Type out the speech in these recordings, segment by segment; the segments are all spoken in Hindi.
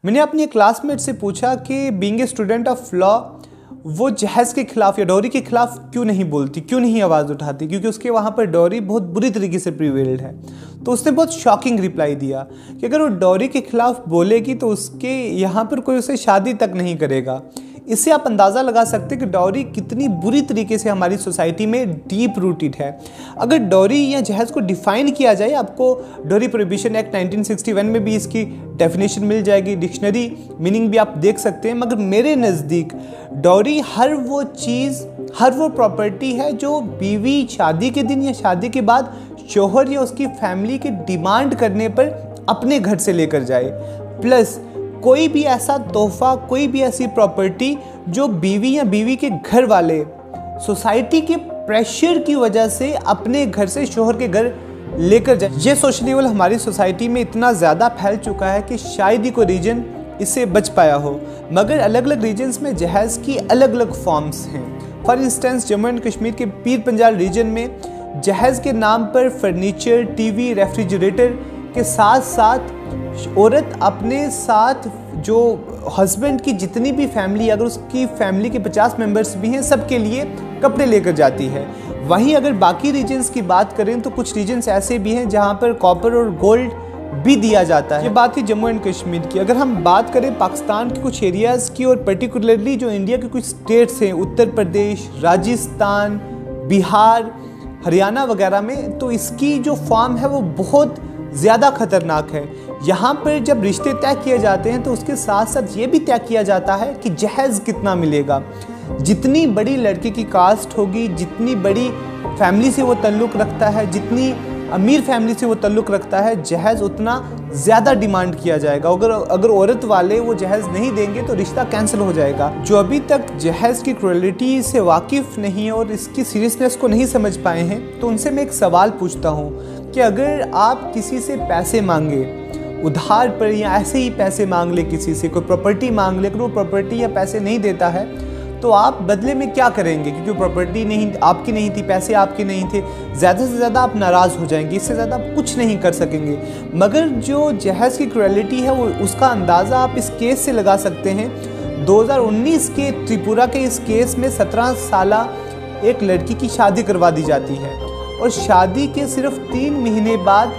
मैंने अपनी क्लासमेट से पूछा कि being a student of law वो जहेज़ के खिलाफ या डॉरी के खिलाफ क्यों नहीं बोलती, क्यों नहीं आवाज़ उठाती, क्योंकि उसके वहाँ पर डॉरी बहुत बुरी तरीके से प्रिवेल्ड है। तो उसने बहुत शॉकिंग रिप्लाई दिया कि अगर वो डॉरी के खिलाफ बोलेगी तो उसके यहाँ पर कोई उसे शादी तक नहीं करेगा। इससे आप अंदाज़ा लगा सकते हैं कि डॉरी कितनी बुरी तरीके से हमारी सोसाइटी में डीप रूटेड है। अगर डॉरी या जहेज़ को डिफ़ाइन किया जाए, आपको डॉरी प्रोहिबिशन एक्ट 1961 में भी इसकी डेफिनेशन मिल जाएगी, डिक्शनरी मीनिंग भी आप देख सकते हैं। मगर मेरे नज़दीक डॉरी हर वो चीज़, हर वो प्रॉपर्टी है जो बीवी शादी के दिन या शादी के बाद शौहर या उसकी फैमिली के डिमांड करने पर अपने घर से लेकर जाए, प्लस कोई भी ऐसा तोहफा, कोई भी ऐसी प्रॉपर्टी जो बीवी या बीवी के घर वाले सोसाइटी के प्रेशर की वजह से अपने घर से शौहर के घर लेकर जाए। ये सोशल लेवल हमारी सोसाइटी में इतना ज़्यादा फैल चुका है कि शायद ही कोई रीजन इससे बच पाया हो। मगर अलग अलग रीजन्स में जहेज़ की अलग अलग फॉर्म्स हैं। For instance Jammu and Kashmir के पीर पंजाल रीजन में जहेज़ के नाम पर फर्नीचर, टीवी, रेफ्रिजरेटर के साथ साथ औरत अपने साथ जो हस्बैंड की जितनी भी फैमिली, अगर उसकी फैमिली के 50 मेंबर्स भी हैं, सबके लिए कपड़े लेकर जाती है। वहीं अगर बाकी रीजन्स की बात करें तो कुछ रीजन्स ऐसे भी हैं जहां पर कॉपर और गोल्ड भी दिया जाता है। ये बात थी जम्मू एंड कश्मीर की। अगर हम बात करें पाकिस्तान के कुछ एरियाज़ की और पर्टिकुलरली जो इंडिया के कुछ स्टेट्स हैं, उत्तर प्रदेश, राजस्थान, बिहार, हरियाणा वगैरह में, तो इसकी जो फॉर्म है वो बहुत ज़्यादा खतरनाक है। यहाँ पर जब रिश्ते तय किए जाते हैं तो उसके साथ साथ ये भी तय किया जाता है कि जहेज़ कितना मिलेगा। जितनी बड़ी लड़के की कास्ट होगी, जितनी बड़ी फैमिली से वो ताल्लुक़ रखता है, जितनी अमीर फैमिली से वो ताल्लुक़ रखता है, जहेज़ उतना ज़्यादा डिमांड किया जाएगा। अगर औरत वाले वो जहेज़ नहीं देंगे तो रिश्ता कैंसिल हो जाएगा। जो अभी तक जहेज़ की क्रुएलिटी से वाकिफ़ नहीं है और इसकी सीरियसनेस को नहीं समझ पाए हैं, तो उनसे मैं एक सवाल पूछता हूँ कि अगर आप किसी से पैसे मांगे उधार पर या ऐसे ही पैसे मांग ले, किसी से कोई प्रॉपर्टी मांग ले, अगर वो प्रॉपर्टी या पैसे नहीं देता है तो आप बदले में क्या करेंगे? क्योंकि प्रॉपर्टी नहीं आपकी नहीं थी, पैसे आपके नहीं थे, ज़्यादा से ज़्यादा आप नाराज़ हो जाएंगे, इससे ज़्यादा आप कुछ नहीं कर सकेंगे। मगर जो जहेज़ की क्रुएलिटी है वो उसका अंदाज़ा आप इस केस से लगा सकते हैं। 2019 के त्रिपुरा के इस केस में 17 साला एक लड़की की शादी करवा दी जाती है और शादी के सिर्फ 3 महीने बाद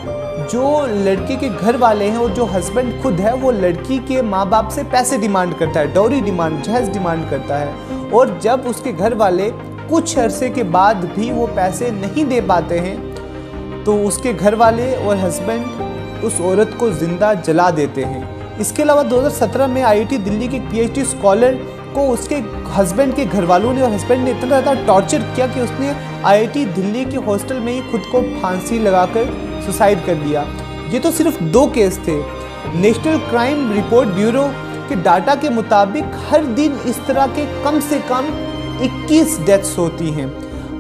जो लड़के के घर वाले हैं और जो हस्बैंड खुद है वो लड़की के माँ बाप से पैसे डिमांड करता है, डॉरी डिमांड, जहेज़ डिमांड करता है। और जब उसके घर वाले कुछ अरसे के बाद भी वो पैसे नहीं दे पाते हैं तो उसके घर वाले और हस्बैंड उस औरत को ज़िंदा जला देते हैं। इसके अलावा 2017 में IIT दिल्ली के PhD स्कॉलर को उसके हस्बैंड के घर वालों ने और हस्बैंड ने इतना ज़्यादा टॉर्चर किया कि उसने IIT दिल्ली के हॉस्टल में ही खुद को फांसी लगाकर सुसाइड कर लिया। ये तो सिर्फ 2 केस थे। नेशनल क्राइम रिपोर्ट ब्यूरो के डाटा के मुताबिक हर दिन इस तरह के कम से कम 21 डेथ्स होती हैं।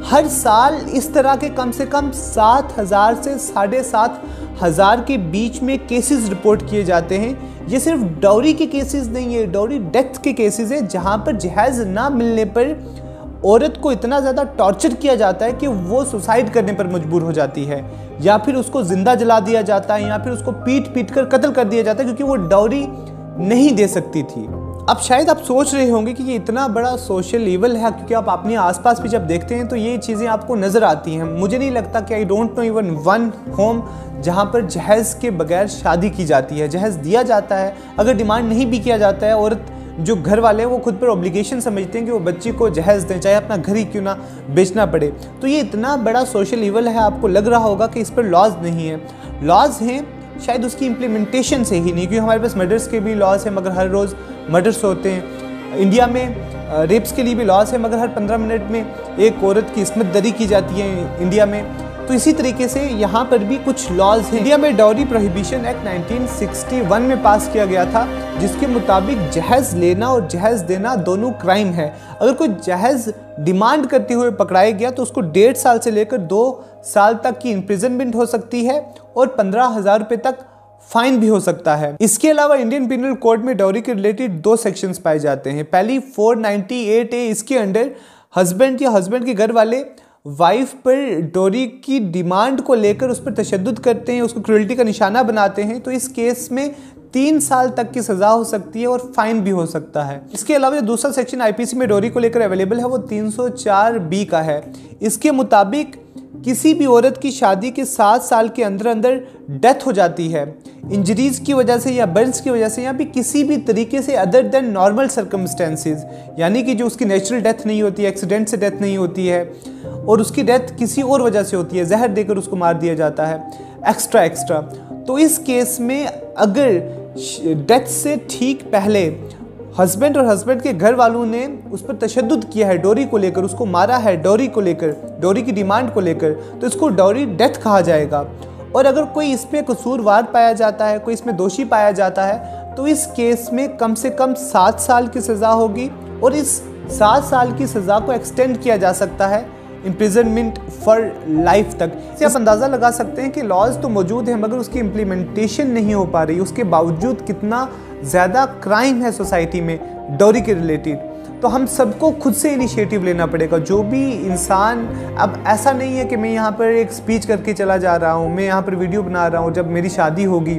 हर साल इस तरह के कम से कम 7,000 से 7,500 के बीच में केसेस रिपोर्ट किए जाते हैं। ये सिर्फ डॉरी के केसेस नहीं है, डॉरी डेथ के केसेस है जहाँ पर जहेज़ ना मिलने पर औरत को इतना ज़्यादा टॉर्चर किया जाता है कि वो सुसाइड करने पर मजबूर हो जाती है, या फिर उसको ज़िंदा जला दिया जाता है, या फिर उसको पीट कर कत्ल कर दिया जाता है क्योंकि वो डॉरी नहीं दे सकती थी। अब शायद आप सोच रहे होंगे कि ये इतना बड़ा सोशल ईवल है, क्योंकि आप अपने आसपास भी जब देखते हैं तो ये चीज़ें आपको नज़र आती हैं। मुझे नहीं लगता कि आई don't no even one home जहाँ पर जहेज़ के बगैर शादी की जाती है। जहेज़ दिया जाता है, अगर डिमांड नहीं भी किया जाता है, औरत जो घर वाले हैं वो खुद पर ऑब्लिगेशन समझते हैं कि वो बच्ची को जहेज़ दें, चाहे अपना घर ही क्यों ना बेचना पड़े। तो ये इतना बड़ा सोशल ईवल है, आपको लग रहा होगा कि इस पर लॉज नहीं है। लॉज हैं, शायद उसकी इम्प्लीमेंटेशन से ही नहीं, क्योंकि हमारे पास मर्डर्स के भी लॉज हैं मगर हर रोज़ मर्डर्स होते हैं। इंडिया में रेप्स के लिए भी लॉज है मगर हर 15 मिनट में एक औरत की इस्मत दरी की जाती है इंडिया में। तो इसी तरीके से यहाँ पर भी कुछ लॉज हैं। इंडिया में डॉरी प्रोहिबिशन एक्ट 1961 में पास किया गया था, जिसके मुताबिक जहेज़ लेना और जहेज़ देना दोनों क्राइम है। अगर कोई जहेज़ डिमांड करते हुए पकड़ाया गया तो उसको 1.5 साल से लेकर 2 साल तक की इम्प्रिजनमेंट हो सकती है और 15,000 रुपये तक फाइन भी हो सकता है। इसके अलावा इंडियन पिनल कोड में डॉरी के रिलेटेड 2 सेक्शंस पाए जाते हैं। पहली 498A, इसके अंडर हस्बैंड या हस्बैंड के घर वाले वाइफ पर डॉरी की डिमांड को लेकर उस पर तशद्दुद करते हैं, उसको क्रूरल्टी का निशाना बनाते हैं, तो इस केस में 3 साल तक की सज़ा हो सकती है और फाइन भी हो सकता है। इसके अलावा जो दूसरा सेक्शन आईपीसी में डोरी को लेकर अवेलेबल है वो 304B का है। इसके मुताबिक किसी भी औरत की शादी के 7 साल के अंदर अंदर डेथ हो जाती है इंजरीज की वजह से या बर्न्स की वजह से या भी किसी भी तरीके से अदर देन नॉर्मल सर्कमस्टेंसेस, यानी कि जो उसकी नेचुरल डेथ नहीं होती है, एक्सीडेंट से डेथ नहीं होती है और उसकी डेथ किसी और वजह से होती है, जहर देकर उसको मार दिया जाता है एक्स्ट्रा। तो इस केस में अगर डेथ से ठीक पहले हस्बैंड और हस्बैंड के घर वालों ने उस पर तशद्दुद किया है डोरी को लेकर, उसको मारा है डोरी को लेकर, डोरी की डिमांड को लेकर, तो इसको डोरी डेथ कहा जाएगा। और अगर कोई इसमें कसूरवार पाया जाता है, कोई इसमें दोषी पाया जाता है, तो इस केस में कम से कम 7 साल की सज़ा होगी और इस 7 साल की सज़ा को एक्सटेंड किया जा सकता है इम्प्रिजनमेंट फॉर लाइफ तक। इससे आप अंदाज़ा लगा सकते हैं कि लॉज तो मौजूद हैं मगर उसकी इम्प्लीमेंटेशन नहीं हो पा रही, उसके बावजूद कितना ज़्यादा क्राइम है सोसाइटी में डोरी के रिलेटेड। तो हम सबको खुद से इनिशिएटिव लेना पड़ेगा। जो भी इंसान, अब ऐसा नहीं है कि मैं यहाँ पर एक स्पीच करके चला जा रहा हूँ, मैं यहाँ पर वीडियो बना रहा हूँ, जब मेरी शादी होगी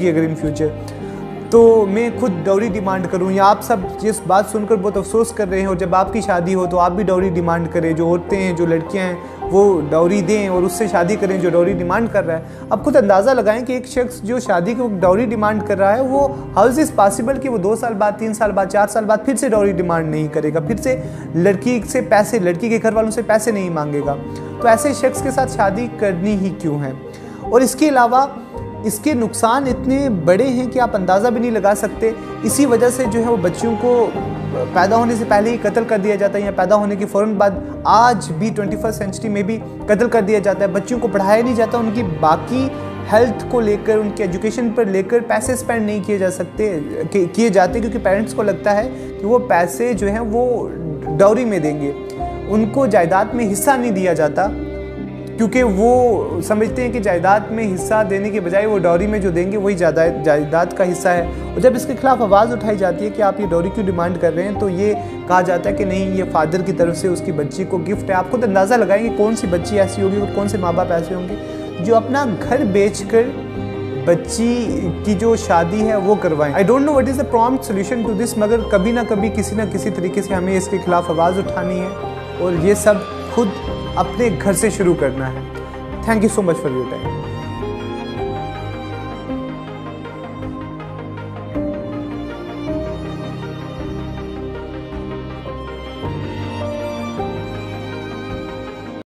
अगर इन फ्यूचर तो मैं खुद डोरी डिमांड करूं, या आप सब जिस बात सुनकर बहुत अफसोस कर रहे हैं और जब आपकी शादी हो तो आप भी डोरी डिमांड करें, जो औरतें हैं, जो लड़कियां हैं वो डोरी दें और उससे शादी करें जो डोरी डिमांड कर रहा है। अब खुद अंदाज़ा लगाएं कि एक शख्स जो शादी को डोरी डिमांड कर रहा है वो हाउ इज़ पॉसिबल कि वो 2 साल बाद, 3 साल बाद, 4 साल बाद फिर से डोरी डिमांड नहीं करेगा, फिर से लड़की से पैसे, लड़की के घर वालों से पैसे नहीं मांगेगा। तो ऐसे शख्स के साथ शादी करनी ही क्यों है। और इसके अलावा इसके नुकसान इतने बड़े हैं कि आप अंदाज़ा भी नहीं लगा सकते। इसी वजह से जो है वो बच्चियों को पैदा होने से पहले ही कत्ल कर दिया जाता है या पैदा होने के फ़ौरन बाद आज भी 21वीं सेंचुरी में भी कत्ल कर दिया जाता है। बच्चियों को पढ़ाया नहीं जाता, उनकी बाकी हेल्थ को लेकर, उनके एजुकेशन पर लेकर पैसे स्पेंड नहीं किए जाते क्योंकि पेरेंट्स को लगता है कि वो पैसे जो हैं वो डोरी में देंगे, उनको जायदाद में हिस्सा नहीं दिया जाता क्योंकि वो समझते हैं कि जायदाद में हिस्सा देने के बजाय वो डोरी में जो देंगे वही जायदाद का हिस्सा है। और जब इसके खिलाफ आवाज़ उठाई जाती है कि आप ये डोरी क्यों डिमांड कर रहे हैं, तो ये कहा जाता है कि नहीं, ये फादर की तरफ से उसकी बच्ची को गिफ्ट है। आप खुद अंदाज़ा लगाएंगे कौन सी बच्ची ऐसी होगी और कौन से माँ बाप ऐसे होंगे जो अपना घर बेचकर बच्ची की जो शादी है वो करवाएं। I don't know what is the prompt solution to this, मगर कभी ना कभी किसी न किसी तरीके से हमें इसके खिलाफ आवाज़ उठानी है और ये सब खुद अपने घर से शुरू करना है। Thank you so much for your time.